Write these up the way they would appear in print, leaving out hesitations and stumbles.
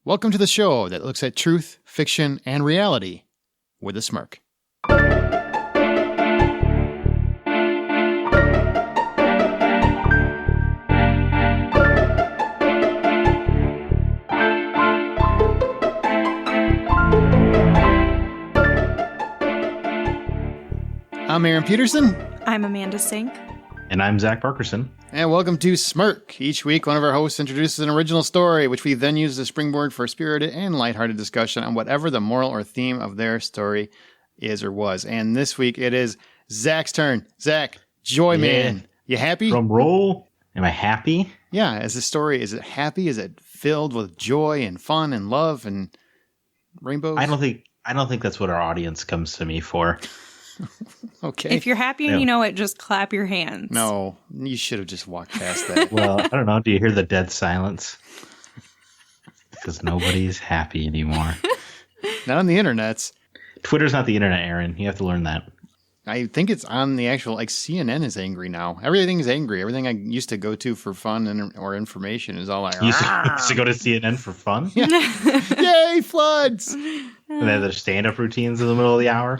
Welcome to the show that looks at truth, fiction, and reality with a smirk. I'm Aaron Peterson. I'm Amanda Sink. And I'm Zach Parkerson. And welcome to Smirk. Each week, one of our hosts introduces an original story, which we then use as a springboard for a spirited and lighthearted discussion on whatever the moral or theme of their story is or was. And this week, it is Zach's turn. Zach, Joy Man. You happy? Drum roll. Am I happy? Yeah. Is the story, is it happy? Is it filled with joy and fun and love and rainbows? I don't think that's what our audience comes to me for. Okay. If you're happy and you know it, just clap your hands. No, you should have just walked past that. Well, I don't know. Do you hear the dead silence? Because nobody's happy anymore. Not on the internets. Twitter's not the internet, Aaron. You have to learn that. I think it's on the actual, like CNN is angry now. Everything is angry. Everything I used to go to for fun or information is all like, You used to go to CNN for fun? Yeah. Yay, floods! And they have their stand-up routines in the middle of the hour?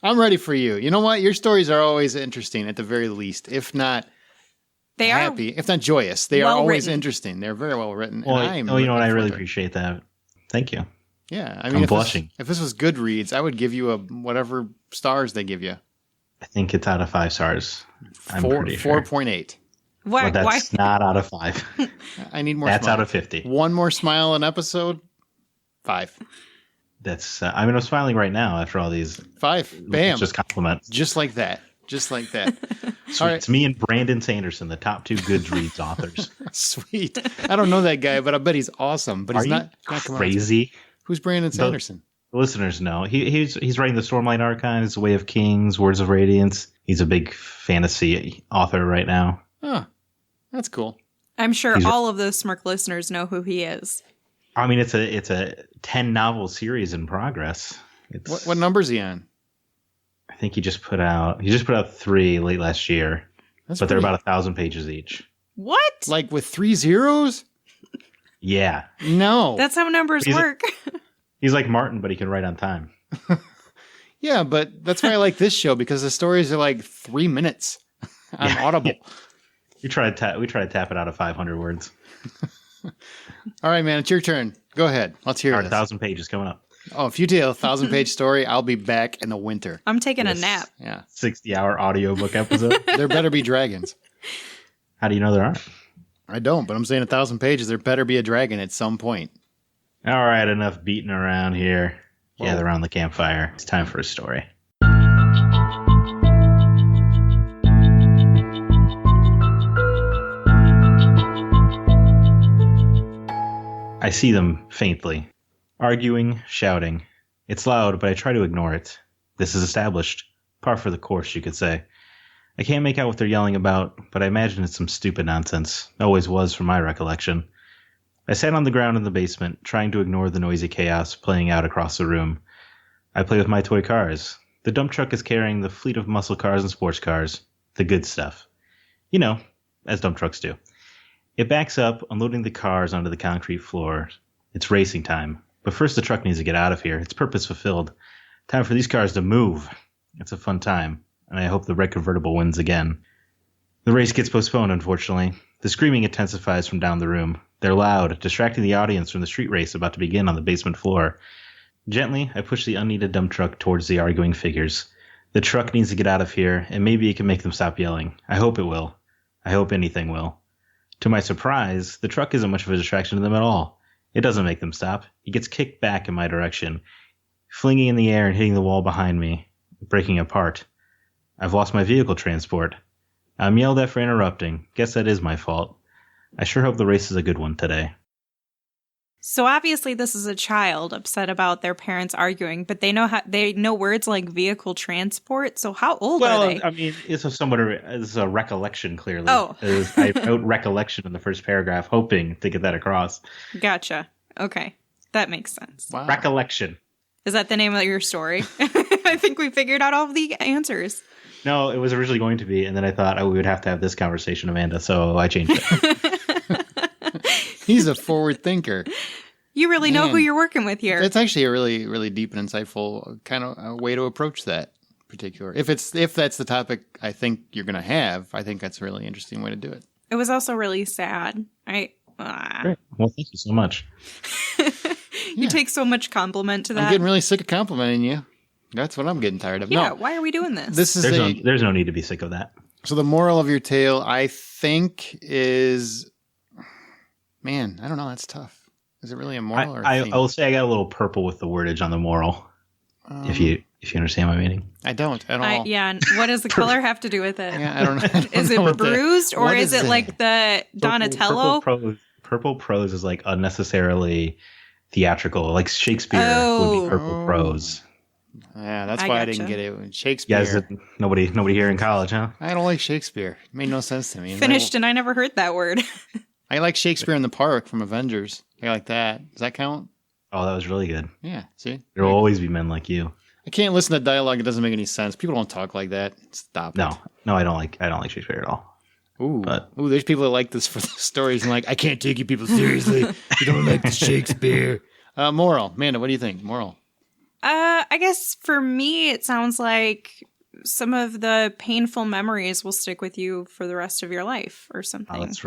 I'm ready for you. You know what? Your stories are always interesting at the very least. If not They happy, if not joyous, they are well always written. interesting. They're very well written. Well, and you know what? I really appreciate. appreciate that. Thank you. Yeah, I I'm mean, blushing. If this was Goodreads, I would give you a whatever stars they give you. I think it's out of 5 stars. I'm pretty sure. 4.8. Why? But that's not out of 5. I need more. That's smile. out of 50. One more smile an episode. 5. That's. I mean, I'm smiling right now after all these. 5. Bam. Just compliments. Just like that. Just like that. Sweet. All right. It's me and Brandon Sanderson, the top 2 Goodreads authors. Sweet. I don't know that guy, but I bet he's awesome. But Are he's you not coming out. crazy? Who's Brandon Sanderson? The listeners know. He's writing the Stormlight Archives, Way of Kings, Words of Radiance. He's a big fantasy author right now. Oh, that's cool. I'm sure all of those Smirk listeners know who he is. I mean, it's a 10 novel series in progress. What number is he on? I think he just put out 3 late last year, but they're about 1,000 pages each. What? Like with 3 zeros? Yeah, No. That's how numbers work. he's like Martin, but he can write on time. Yeah, but that's why I like this show, because the stories are like 3 minutes on Audible. We try to tap it out of 500 words. All right, man, it's your turn. Go ahead. Let's hear Our this. 1,000 pages coming up. Oh, if you do a 1,000-page story, I'll be back in the winter. I'm taking a nap. Yeah. 60-hour audiobook episode. There better be dragons. How do you know there aren't? I don't, but I'm saying 1,000 pages, there better be a dragon at some point. All right, enough beating around here. Gather around the campfire. It's time for a story. I see them faintly. Arguing, shouting. It's loud, but I try to ignore it. This is established. Par for the course, you could say. I can't make out what they're yelling about, but I imagine it's some stupid nonsense. Always was from my recollection. I sat on the ground in the basement, trying to ignore the noisy chaos playing out across the room. I play with my toy cars. The dump truck is carrying the fleet of muscle cars and sports cars. The good stuff. You know, as dump trucks do. It backs up, unloading the cars onto the concrete floor. It's racing time. But first the truck needs to get out of here. Its purpose fulfilled. Time for these cars to move. It's a fun time, and I hope the red convertible wins again. The race gets postponed, unfortunately. The screaming intensifies from down the room. They're loud, distracting the audience from the street race about to begin on the basement floor. Gently, I push the unneeded dump truck towards the arguing figures. The truck needs to get out of here, and maybe it can make them stop yelling. I hope it will. I hope anything will. To my surprise, the truck isn't much of a distraction to them at all. It doesn't make them stop. It gets kicked back in my direction, flinging in the air and hitting the wall behind me, breaking apart. I've lost my vehicle transport. I'm yelled at for interrupting. Guess that is my fault. I sure hope the race is a good one today. So obviously this is a child upset about their parents arguing, but they know words like vehicle transport. So how old are they? I mean, it's a recollection, clearly. Oh. I wrote recollection in the first paragraph, hoping to get that across. Gotcha. Okay. That makes sense. Wow. Recollection. Is that the name of your story? I think we figured out all of the answers. No, it was originally going to be, and then I thought we would have to have this conversation, Amanda, so I changed it. He's a forward thinker. You really know Man. who you're working with here. It's actually a really, really deep and insightful kind of way to approach that particular. If that's the topic I think you're going to have, I think that's a really interesting way to do it. It was also really sad. Great. Well, thank you so much. You take so much compliment to that. I'm getting really sick of complimenting you. That's what I'm getting tired of. Yeah, No, why are we doing this? this is There's no need to be sick of that. So the moral of your tale, I think, is, man, I don't know. That's tough. Is it really a moral or a I theme? will say I got a little purple with the wordage on the moral. If you understand my meaning. I don't at all. yeah, and what does the color have to do with it? Yeah, I don't know. I don't Is know it what that- bruised or what is it that? like the Donatello? Purple prose is like unnecessarily theatrical. Like Shakespeare would be purple Oh. prose. Yeah, that's I why I gotcha. didn't get it. You Shakespeare. guys, nobody here in college, huh? I don't like Shakespeare. It made no sense to me. Finished and I never heard that word. I like Shakespeare in the Park from Avengers. I like that. Does that count? Oh, that was really good. Yeah. See, There will always be men like you. I can't listen to dialogue. It doesn't make any sense. People don't talk like that. Stop it. No, I don't like Shakespeare at all. Ooh, But- there's people that like this for the stories and like, I can't take you people seriously. You don't like the Shakespeare. Moral. Amanda, what do you think? Moral. I guess for me, it sounds like some of the painful memories will stick with you for the rest of your life or something. Oh, that's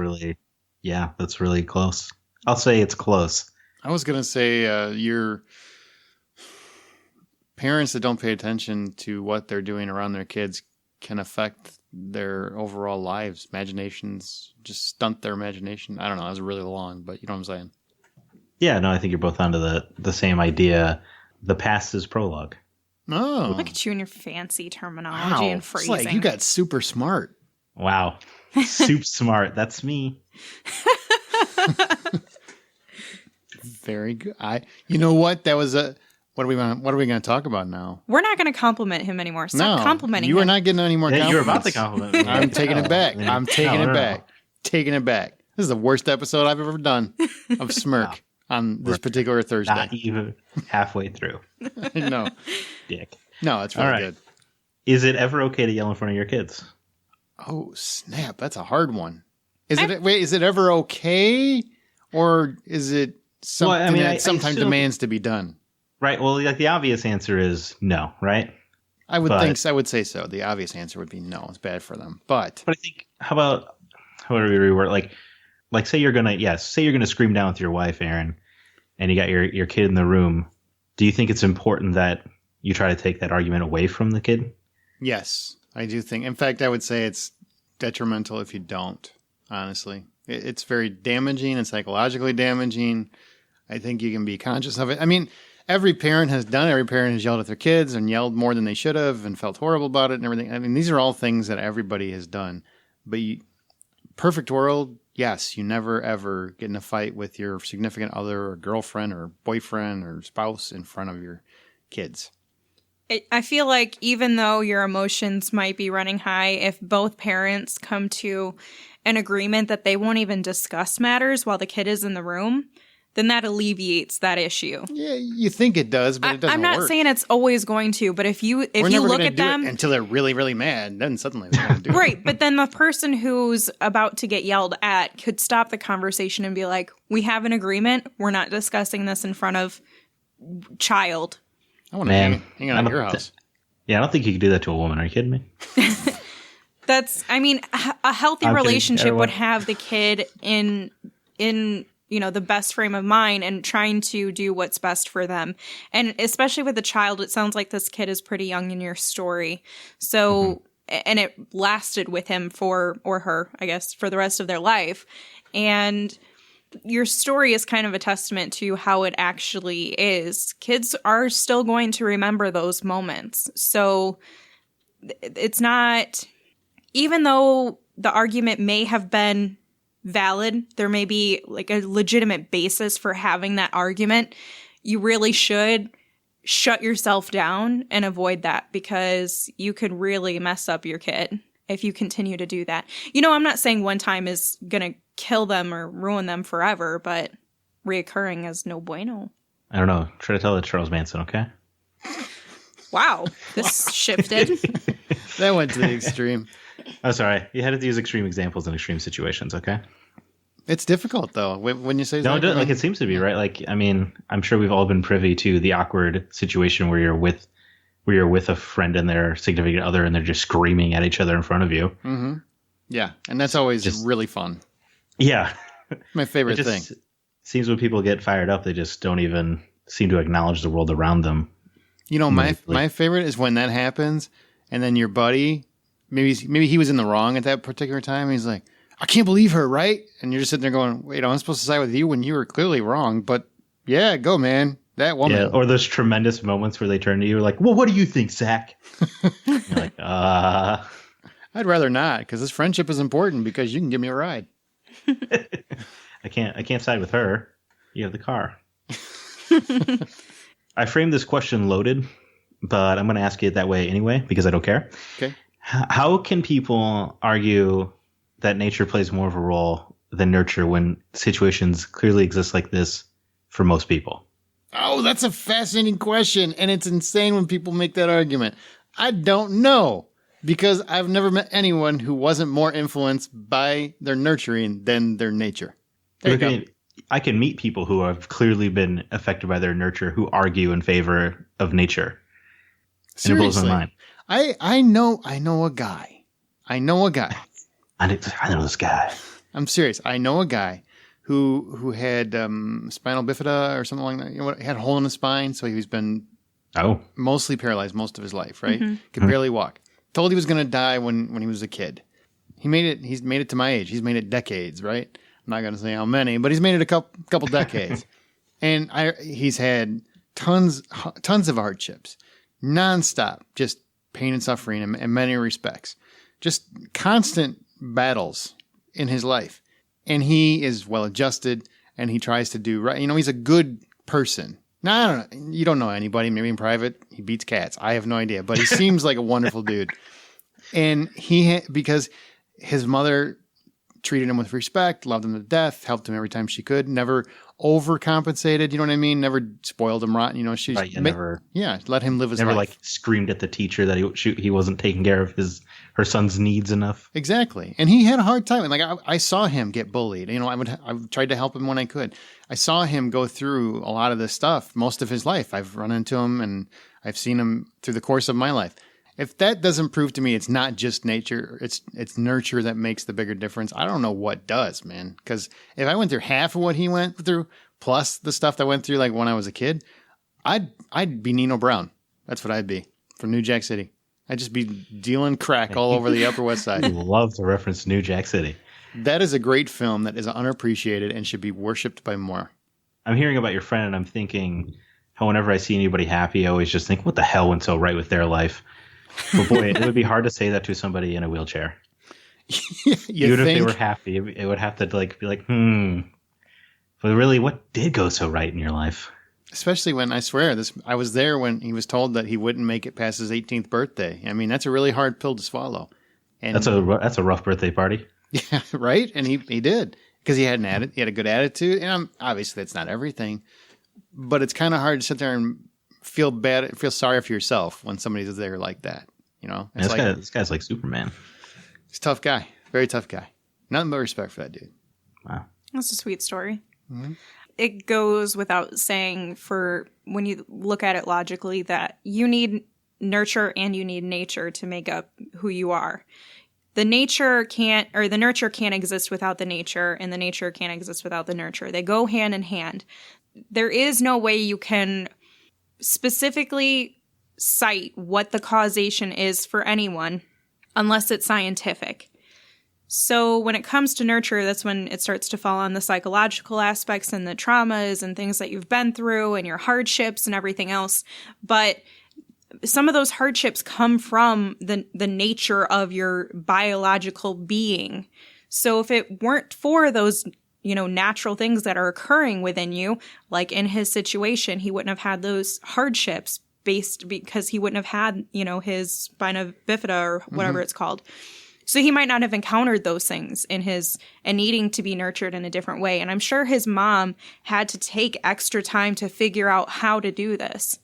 really close. I'll say it's close. I was going to say your parents that don't pay attention to what they're doing around their kids can affect their overall lives. Imaginations just stunt their imagination. I don't know. That was really long, but you know what I'm saying? Yeah, no, I think you're both onto the same idea. The past is prologue. Oh. Look at you and your fancy terminology Wow. and It's phrasing. like you got super smart. Wow. Soup smart. That's me. Very good. You know what? That was a. What are we going to talk about now? We're not going to compliment him anymore. Stop complimenting you him. are not getting any more Yeah, compliments. you're about to compliment me. I'm taking it back. No, I'm taking no, it no. back. Taking it back. This is the worst episode I've ever done of Smirk on this particular Thursday. Not even halfway through. No, Dick. no, it's really All right. good. Is it ever okay to yell in front of your kids? Oh snap! That's a hard one. Is it ever okay, or is it something I that sometimes assume- demands to be done? Right. Well, like the obvious answer is no, right? I would But- think. I would say so. The obvious answer would be no. It's bad for them. But But I think how do we reword like say you're gonna scream down with your wife, Aaron, and you got your kid in the room. Do you think it's important that you try to take that argument away from the kid? yes, I do think. In fact, I would say it's detrimental if you don't. Honestly, it's very damaging and psychologically damaging. I think you can be conscious of it. I mean, every parent has done it. Every parent has yelled at their kids and yelled more than they should have and felt horrible about it and everything. I mean, these are all things that everybody has done. But perfect world, yes, you never ever get in a fight with your significant other or girlfriend or boyfriend or spouse in front of your kids. I feel like even though your emotions might be running high, if both parents come to an agreement that they won't even discuss matters while the kid is in the room, then that alleviates that issue. Yeah, you think it does, but it doesn't I'm not work. saying it's always going to, but if you We're never look gonna at do it them until they're really, really mad, then suddenly they're going to do it. right, but then the person who's about to get yelled at could stop the conversation and be like, "We have an agreement. We're not discussing this in front of child." I want to hang out at your house. Yeah, I don't think you could do that to a woman. Are you kidding me? A healthy I'm kidding, relationship everyone. would have the kid in the best frame of mind and trying to do what's best for them. And especially with a child, it sounds like this kid is pretty young in your story. So, and it lasted with him or her, I guess, for the rest of their life. And your story is kind of a testament to how it actually is. Kids are still going to remember those moments. So it's not, even though the argument may have been valid, there may be like a legitimate basis for having that argument, you really should shut yourself down and avoid that, because you could really mess up your kid if you continue to do that. I'm not saying one time is going to kill them or ruin them forever, but reoccurring is no bueno. I don't know. Try to tell it to Charles Manson, okay? Wow, this shifted. That went to the extreme. Oh, sorry. You had to use extreme examples in extreme situations, okay? It's difficult though. When you say No, Zach, like it seems to be, right? Like, I mean, I'm sure we've all been privy to the awkward situation where you're with a friend and their significant other and they're just screaming at each other in front of you. Mm-hmm. Yeah, and that's always Just- really fun. Yeah. My favorite It thing. just seems when people get fired up, they just don't even seem to acknowledge the world around them. You know, my immediately. favorite is when that happens, and then your buddy, maybe he was in the wrong at that particular time. He's like, "I can't believe her," right? And you're just sitting there going, "Wait, I'm supposed to side with you when you were clearly wrong." But yeah, go man, that woman. Yeah, or those tremendous moments where they turn to you like, "Well, what do you think, Zach?" You're like, I'd rather not, because this friendship is important because you can give me a ride. I can't side with her. You have the car." I framed this question loaded, but I'm going to ask it that way anyway because I don't care. Okay. How can people argue that nature plays more of a role than nurture when situations clearly exist like this for most people? Oh, that's a fascinating question, and it's insane when people make that argument. I don't know, because I've never met anyone who wasn't more influenced by their nurturing than their nature. There you go. I can meet people who have clearly been affected by their nurture who argue in favor of nature. And it blows my Seriously. mind. I know a guy. I know this guy. I'm serious. I know a guy who had spinal bifida or something like that. You know, he had a hole in his spine, so he's been Oh, mostly paralyzed most of his life, right? Could barely walk. Told he was going to die when he was a kid. He's made it to my age. He's made it decades, right? I'm not going to say how many, but he's made it a couple decades. And he's had tons of hardships, nonstop, just pain and suffering in many respects, just constant battles in his life. And he is well adjusted, and he tries to do right. You know, he's a good person. Now, I don't know. You don't know anybody. Maybe in private, he beats cats. I have no idea, but he seems like a wonderful dude. And because his mother treated him with respect, loved him to death, helped him every time she could, never overcompensated. You know what I mean? Never spoiled him rotten. You know, she's right. Never let him live his never life. like screamed at the teacher that he wasn't taking care of her son's needs enough. Exactly. And he had a hard time. And like I saw him get bullied. You know, I tried to help him when I could. I saw him go through a lot of this stuff most of his life. I've run into him and I've seen him through the course of my life. If that doesn't prove to me it's not just nature, it's nurture that makes the bigger difference, I don't know what does, man. Because if I went through half of what he went through, plus the stuff that I went through like when I was a kid, I'd be Nino Brown. That's what I'd be from New Jack City. I'd just be dealing crack all over the Upper West Side. I love to reference New Jack City. That is a great film that is unappreciated and should be worshipped by more. I'm hearing about your friend and I'm thinking how whenever I see anybody happy, I always just think, what the hell went so right with their life? But boy, it would be hard to say that to somebody in a wheelchair. Even if they were happy, it would have to like be like, But really, what did go so right in your life? Especially when, I swear, I was there when he was told that he wouldn't make it past his 18th birthday. I mean, that's a really hard pill to swallow. And That's a rough birthday party. yeah, right? And he did, because he had a good attitude. And obviously that's not everything, but it's kind of hard to sit there and feel sorry for yourself when somebody's there like that. You know, And this guy's like Superman. He's a tough guy, very tough guy. Nothing but respect for that dude. Wow. That's a sweet story. Mm-hmm. It goes without saying, for when you look at it logically, that you need nurture and you need nature to make up who you are. The nurture can't exist without the nature, and the nature can't exist without the nurture. They go hand in hand. There is no way you can specifically cite what the causation is for anyone unless it's scientific. So when it comes to nurture, that's when it starts to fall on the psychological aspects and the traumas and things that you've been through and your hardships and everything else. But some of those hardships come from the nature of your biological being. So if it weren't for those, natural things that are occurring within you, like in his situation, he wouldn't have had those hardships because he wouldn't have had, his spina bifida or whatever it's called. So he might not have encountered those things and needing to be nurtured in a different way. And I'm sure his mom had to take extra time to figure out how to do this.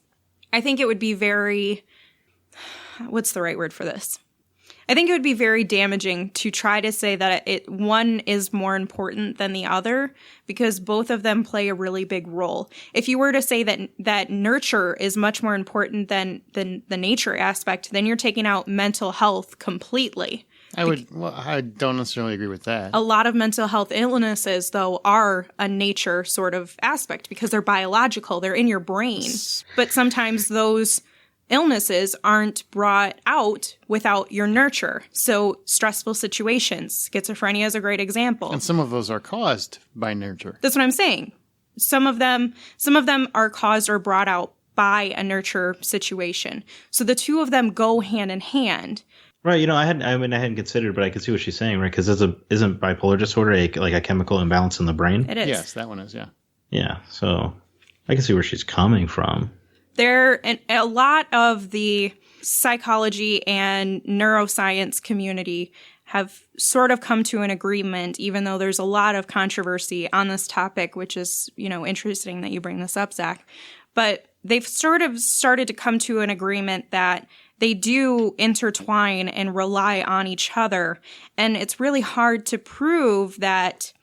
I think it would be very, what's the right word for this? I think it would be very damaging to try to say that one is more important than the other, because both of them play a really big role. If you were to say that nurture is much more important than the nature aspect, then you're taking out mental health completely. I don't necessarily agree with that. A lot of mental health illnesses, though, are a nature sort of aspect because they're biological. They're in your brain. But sometimes those illnesses aren't brought out without your nurture. So stressful situations, schizophrenia is a great example. And some of those are caused by nurture. That's what I'm saying. Some of them are caused or brought out by a nurture situation. So the two of them go hand in hand. Right. I hadn't considered, but I can see what she's saying, right? Because isn't bipolar disorder like a chemical imbalance in the brain? It is. Yes, that one is, yeah. Yeah. So I can see where she's coming from. A lot of the psychology and neuroscience community have sort of come to an agreement, even though there's a lot of controversy on this topic, which is, interesting that you bring this up, Zach. But they've sort of started to come to an agreement that they do intertwine and rely on each other. And it's really hard to prove that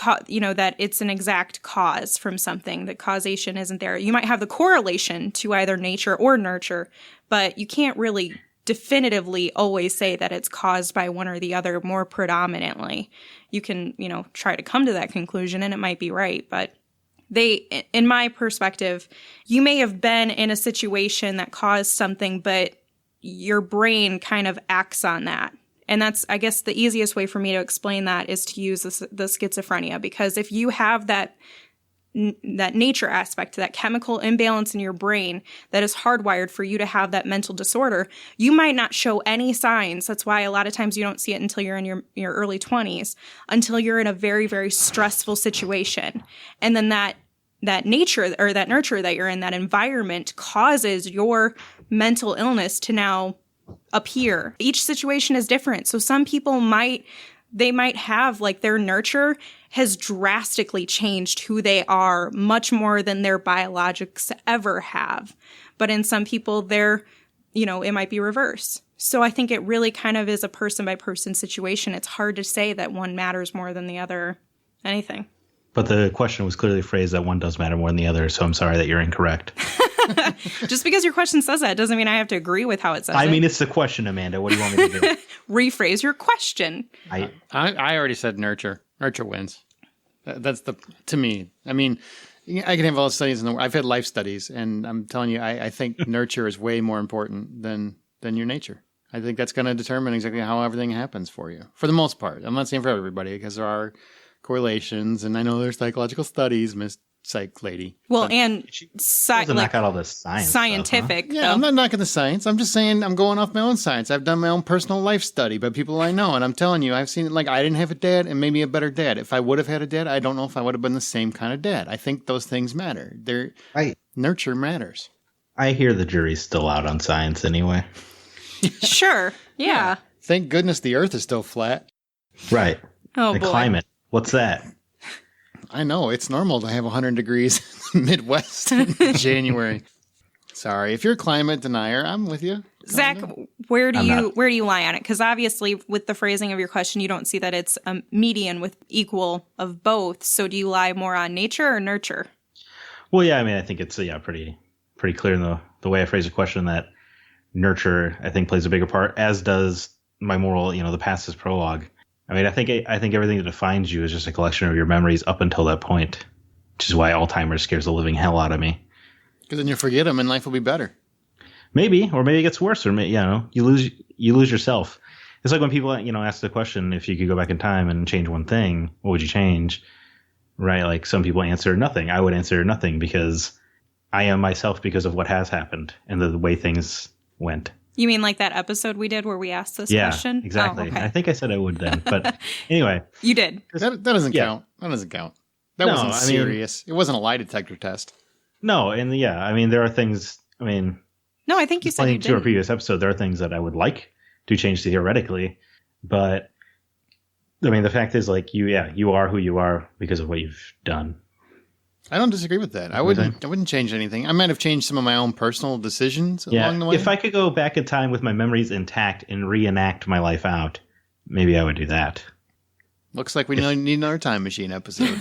that it's an exact cause from something. The causation isn't there. You might have the correlation to either nature or nurture, but you can't really definitively always say that it's caused by one or the other more predominantly. You can, try to come to that conclusion and it might be right, but in my perspective, you may have been in a situation that caused something, but your brain kind of acts on that. And that's, I guess, the easiest way for me to explain that is to use the schizophrenia, because if you have that nature aspect, that chemical imbalance in your brain that is hardwired for you to have that mental disorder, you might not show any signs. That's why a lot of times you don't see it until you're in your early 20s, until you're in a very, very stressful situation. And then that nature or that nurture that you're in, that environment causes your mental illness to now appear. Each situation is different. So some people might have their nurture has drastically changed who they are much more than their biologics ever have. But in some people, it might be reverse. So I think it really kind of is a person by person situation. It's hard to say that one matters more than the other, anything. But the question was clearly phrased that one does matter more than the other, so I'm sorry that you're incorrect. Just because your question says that doesn't mean I have to agree with how it says it. I mean, it's the question, Amanda. What do you want me to do? Rephrase your question. I already said nurture. Nurture wins. That's to me. I mean, I can have all the studies in the world. I've had life studies, and I'm telling you, I think nurture is way more important than your nature. I think that's going to determine exactly how everything happens for you, for the most part. I'm not saying for everybody, because there are correlations, and I know there's psychological studies, Miss Psych Lady. Well, but and knock out all this scientific. Stuff, huh? Yeah, I'm not knocking the science. I'm just saying I'm going off my own science. I've done my own personal life study by people I know, and I'm telling you, I've seen it. I didn't have a dad, and maybe a better dad. If I would have had a dad, I don't know if I would have been the same kind of dad. I think those things matter. Nurture matters. I hear the jury's still out on science anyway. Sure. Yeah. Thank goodness the Earth is still flat. Right. Oh, the boy. climate. What's that? I know. It's normal to have 100 degrees in the Midwest in January. Sorry. If you're a climate denier, I'm with you. Zach, where do you lie on it? Because obviously with the phrasing of your question, you don't see that it's a median with equal of both. So do you lie more on nature or nurture? Well, yeah, I mean, I think it's pretty clear in the way I phrase the question that nurture, I think, plays a bigger part, as does my moral, the past is prologue. I mean, I think everything that defines you is just a collection of your memories up until that point, which is why Alzheimer's scares the living hell out of me. Because then you'll forget them and life will be better. Maybe, or maybe it gets worse, or you lose yourself. It's like when people ask the question, if you could go back in time and change one thing, what would you change? Right? Like some people answer nothing. I would answer nothing because I am myself because of what has happened and the way things went. You mean like that episode we did where we asked this question? Yeah, exactly. Oh, okay. I think I said I would then, but anyway. You did. That doesn't count. That doesn't count. That wasn't serious. It wasn't a lie detector test. No, and I mean, there are things, No, I think you said you did. To our previous episode, there are things that I would like to change theoretically, but I mean, the fact is, you are who you are because of what you've done. I don't disagree with that. I wouldn't change anything. I might have changed some of my own personal decisions along the way. If I could go back in time with my memories intact and reenact my life out, maybe I would do that. Looks like we need another time machine episode.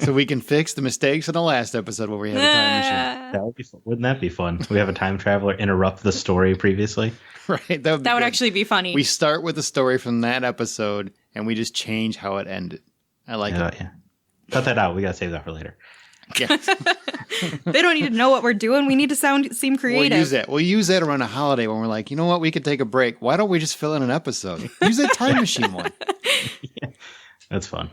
So we can fix the mistakes in the last episode where we had a time machine. That would be fun. Wouldn't that be fun? We have a time traveler interrupt the story previously. Right. That would actually be funny. We start with the story from that episode and we just change how it ended. I like it. Yeah. Cut that out. We got to save that for later. Yeah. They don't need to know what we're doing. We need to seem creative. We'll use that around a holiday when we're like, you know what? We could take a break. Why don't we just fill in an episode? Use that time machine one. Yeah, that's fun.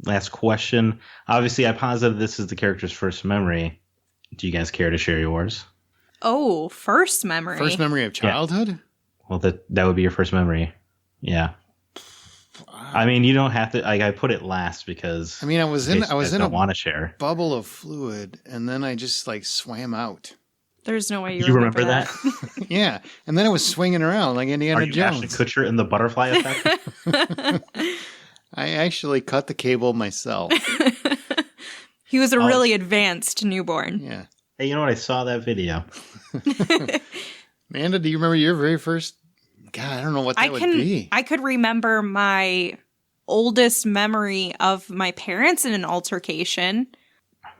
Last question. Obviously, I posited this is the character's first memory. Do you guys care to share yours? Oh, first memory. First memory of childhood? Yeah. Well, that would be your first memory. Yeah. I mean, you don't have to. Like, I put it last because I mean, I was in a want to share bubble of fluid, and then I just like swam out. There's no way you remember that. Yeah, and then I was swinging around like Indiana Jones. Ashton Kutcher in the butterfly effect. I actually cut the cable myself. He was a really advanced newborn. Yeah. Hey, you know what? I saw that video. Amanda, do you remember your very first? God, I don't know what that would be. I could remember my oldest memory of my parents in an altercation.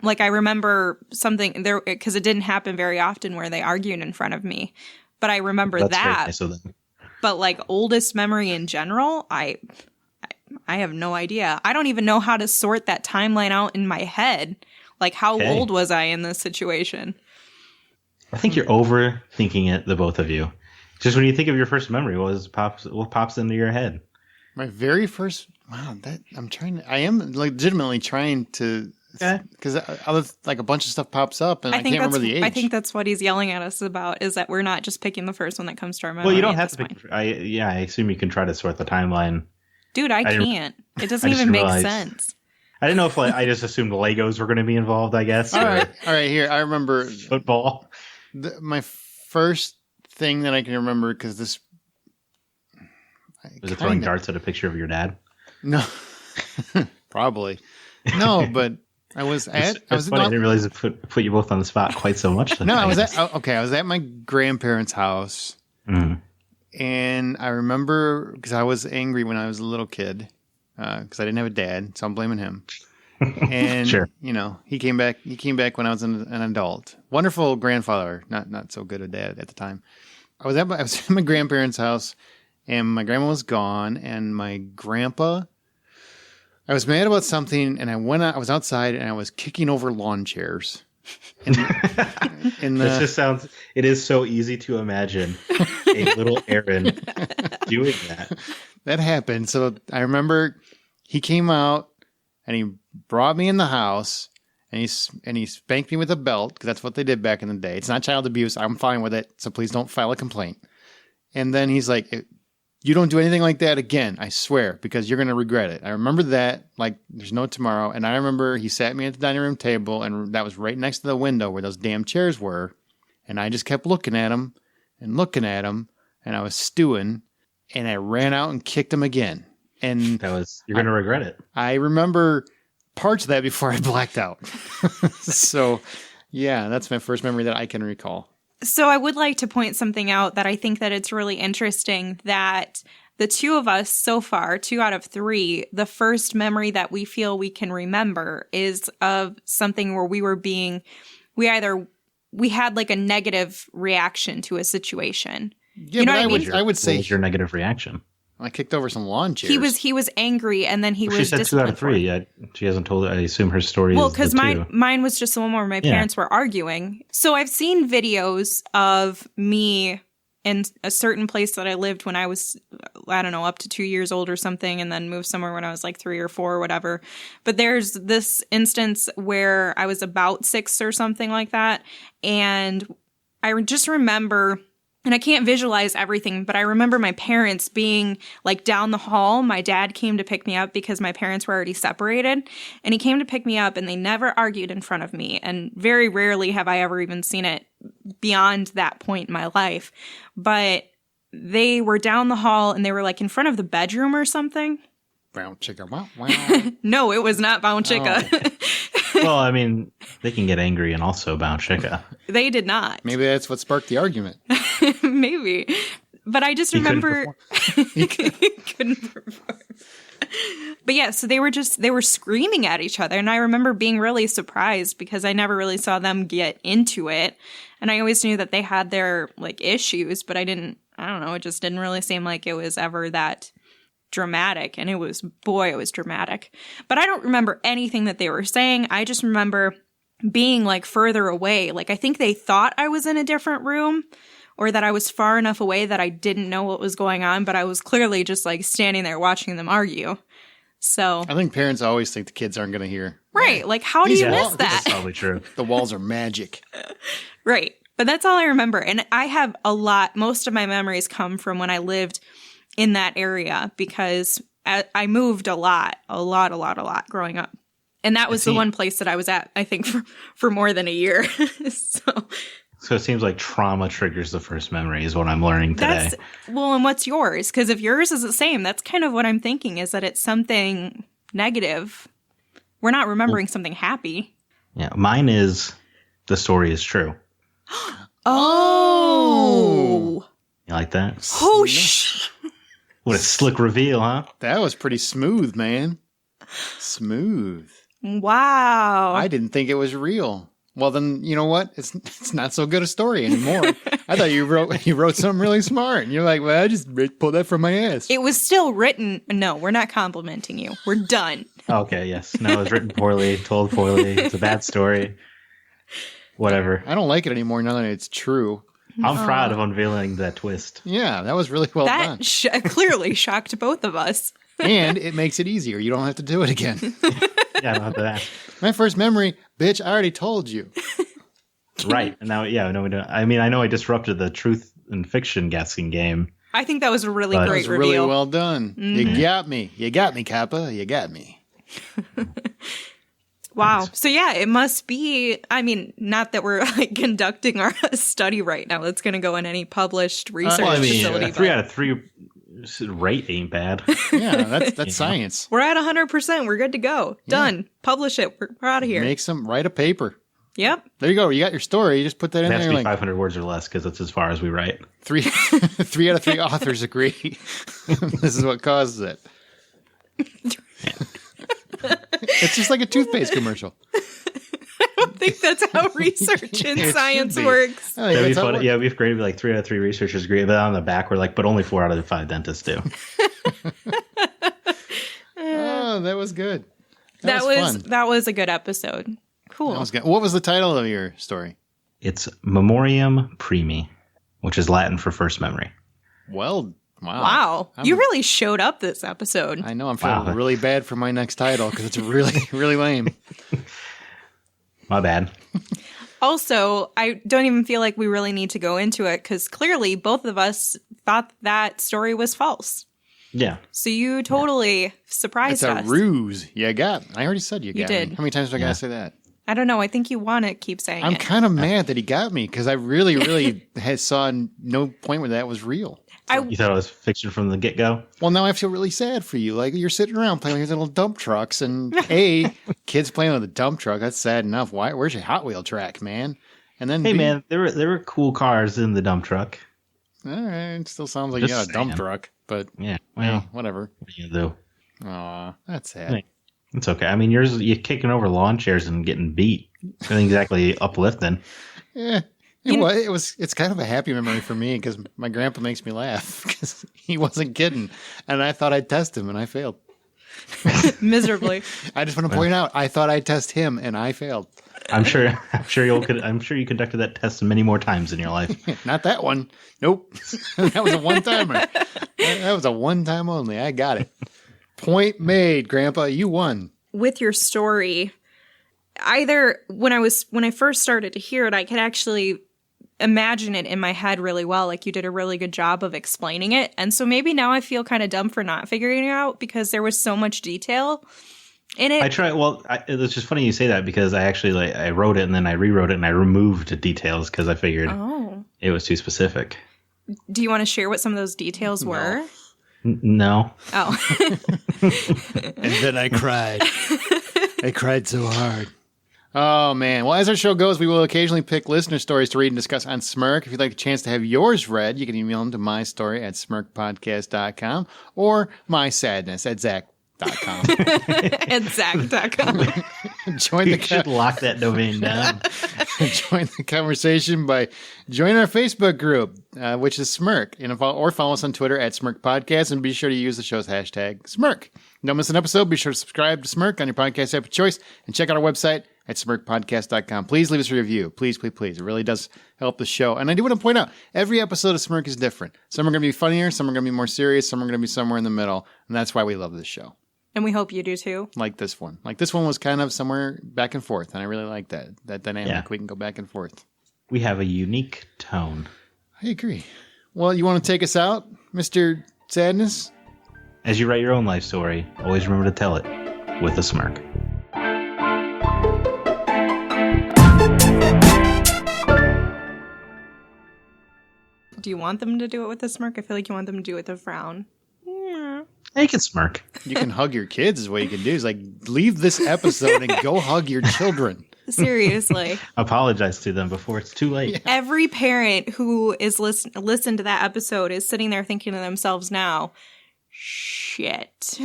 Like, I remember something there because it didn't happen very often where they argued in front of me. But I remember that. Nice of them. But like oldest memory in general, I have no idea. I don't even know how to sort that timeline out in my head. Like, how old was I in this situation? I think you're overthinking it, the both of you. Just when you think of your first memory, what pops into your head? My very first, I am legitimately trying to, because like a bunch of stuff pops up and I can't remember the age. I think that's what he's yelling at us about, is that we're not just picking the first one that comes to our memory. Well, you don't have to pick. I assume you can try to sort the timeline. Dude, I can't. It doesn't even make sense. I didn't know if I just assumed the Legos were going to be involved, I guess. All right. Here, I remember football. My first thing that I can remember, because this was it throwing darts at a picture of your dad? No, probably no. But I was at. I didn't realize it put you both on the spot quite so much. No, I was at my grandparents' house, and I remember because I was angry when I was a little kid because I didn't have a dad, so I'm blaming him. And sure. He came back. He came back when I was an adult. Wonderful grandfather, not so good a dad at the time. I was at my grandparents' house, and my grandma was gone, and my grandpa. I was mad about something, and I was outside, and I was kicking over lawn chairs. This just sounds. It is so easy to imagine a little Aaron doing that. That happened. So I remember he came out. And he brought me in the house, and he spanked me with a belt, because that's what they did back in the day. It's not child abuse. I'm fine with it, so please don't file a complaint. And then he's like, you don't do anything like that again, I swear, because you're going to regret it. I remember that like there's no tomorrow. And I remember he sat me at the dining room table, and that was right next to the window where those damn chairs were. And I just kept looking at him, and I was stewing, and I ran out and kicked him again. And you're going to regret it. I remember parts of that before I blacked out. So, yeah, that's my first memory that I can recall. So I would like to point something out that I think that it's really interesting that the two of us so far, 2 out of 3, the first memory that we feel we can remember is of something where we had like a negative reaction to a situation. Yeah, but I would say what was your negative reaction? I kicked over some lawn chairs. He was angry, and then he was disciplined. She said 2 out of 3. Yeah, she hasn't told. I assume her story. Well, because mine was just the one where my parents were arguing. So I've seen videos of me in a certain place that I lived when I was, I don't know, up to 2 years old or something, and then moved somewhere when I was like 3 or 4 or whatever. But there's this instance where I was about 6 or something like that, and I just remember. And I can't visualize everything, but I remember my parents being like down the hall. My dad came to pick me up because my parents were already separated. And he came to pick me up, and they never argued in front of me. And very rarely have I ever even seen it beyond that point in my life. But they were down the hall, and they were like in front of the bedroom or something. Brown chicken. Wow. No, it was not Bound Chicka. Oh. Well, I mean, they can get angry and also bounce Chica. They did not. Maybe that's what sparked the argument. Maybe. But I just remember he couldn't perform. But yeah, so they were screaming at each other. And I remember being really surprised because I never really saw them get into it. And I always knew that they had their like issues, but I don't know, it just didn't really seem like it was ever that dramatic. And it was dramatic. But I don't remember anything that they were saying. I just remember being like further away. Like I think they thought I was in a different room or that I was far enough away that I didn't know what was going on, but I was clearly just like standing there watching them argue. So I think parents always think the kids aren't going to hear. Right. Like, how do you miss that? That's probably true. The walls are magic. Right. But that's all I remember. And I have most of my memories come from when I lived in that area because I moved a lot growing up. And that was the one place that I was at, I think, for more than a year. So it seems like trauma triggers the first memory is what I'm learning today. Well, and what's yours? Because if yours is the same, that's kind of what I'm thinking, is that it's something negative. We're not remembering something happy. Yeah, mine is the story is true. Oh. You like that? Oh, What a slick reveal, huh? That was pretty smooth, man. Smooth. Wow. I didn't think it was real. Well, then, you know what? It's not so good a story anymore. I thought you wrote something really smart. And you're like, well, I just pulled that from my ass. It was still written. No, we're not complimenting you. We're done. Okay, yes. No, it was written poorly, told poorly. It's a bad story. Whatever. I don't like it anymore now that it's true. I'm proud of unveiling that twist. Yeah, that was really well done. That clearly shocked both of us. And it makes it easier. You don't have to do it again. Yeah, I don't have to ask. My first memory, bitch, I already told you. Right. And now, yeah, no, we don't. I mean, I know I disrupted the truth and fiction guessing game. I think that was a really great That was reveal. really well done. Mm-hmm. You got me. You got me, Kappa. You got me. Wow. So yeah, it must be, I mean, not that we're like conducting our study right now. That's going to go in any published research facility. 3 out of 3 rate ain't bad. Yeah, that's science. We're at 100%. We're good to go. Done. Publish it. We're out of here. Write a paper. Yep. There you go. You got your story. You just put that in It has there. to be 500 words or less because that's as far as we write. 3 out of 3 authors agree. This is what causes it. It's just like a toothpaste commercial. I don't think that's how research in science works. That'd be funny. Yeah, it'd be great to be like 3 out of 3 researchers agree, but on the back we're like, but only 4 out of 5 dentists do. Oh, that was good. That was a good episode. Cool. That was good. What was the title of your story? It's Memoriam Primi, which is Latin for first memory. Well, wow. Wow. You really showed up this episode. I know. I'm feeling really bad for my next title because it's really, really lame. My bad. Also, I don't even feel like we really need to go into it because clearly both of us thought that story was false. Yeah. So you totally surprised us. It's a ruse. You got me. I already said you got did. me. How many times do I got to say that? I don't know. I think you want to keep saying I'm it. kind of mad that he got me because I really, really saw no point where that was real. You thought it was fiction from the get-go? Well, now I feel really sad for you. Like, you're sitting around playing with these little dump trucks, and kids playing with a dump truck. That's sad enough. Where's your Hot Wheel track, man? And then hey, man, there were cool cars in the dump truck. All right, it still sounds like you got a dump truck, but yeah, well, whatever. What are you gonna do? Aw, that's sad. It's okay. I mean, you're kicking over lawn chairs and getting beat. Nothing exactly uplifting. Yeah. It's kind of a happy memory for me because my grandpa makes me laugh because he wasn't kidding. And I thought I'd test him and I failed. Miserably. I just want to point out, I thought I'd test him and I failed. I'm sure you conducted that test many more times in your life. Not that one. Nope. That was a one-timer. That was a one-time only. I got it. Point made, Grandpa. You won. With your story, either when I first started to hear it, I could actually imagine it in my head really well. Like you did a really good job of explaining it. And so maybe now I feel kind of dumb for not figuring it out because there was so much detail in it. It's just funny you say that because I actually I wrote it and then I rewrote it and I removed details because I figured it was too specific. Do you want to share what some of those details were? No. Oh. And then I cried. I cried so hard. Oh, man. Well, as our show goes, we will occasionally pick listener stories to read and discuss on Smirk. If you'd like a chance to have yours read, you can email them to mystory@smirkpodcast.com or mysadness@zach.com. At Zach.com. Join the You should lock that domain down. join the conversation by joining our Facebook group, which is Smirk, or follow us on Twitter @SmirkPodcast, and be sure to use the show's hashtag Smirk. Don't miss an episode. Be sure to subscribe to Smirk on your podcast app of choice, and check out our website at smirkpodcast.com. Please leave us a review. Please, please, please. It really does help the show. And I do want to point out, every episode of Smirk is different. Some are going to be funnier, some are going to be more serious, some are going to be somewhere in the middle, and that's why we love this show. And we hope you do too. Like this one. Like this one was kind of somewhere back and forth, and I really like that dynamic. Yeah. We can go back and forth. We have a unique tone. I agree. Well, you want to take us out, Mr. Sadness? As you write your own life story, always remember to tell it with a smirk. Do you want them to do it with a smirk? I feel like you want them to do it with a frown. You can smirk. You can hug your kids is what you can do. Is like, leave this episode and go hug your children. Seriously. Apologize to them before it's too late. Every parent who is listened to that episode is sitting there thinking to themselves now, shit.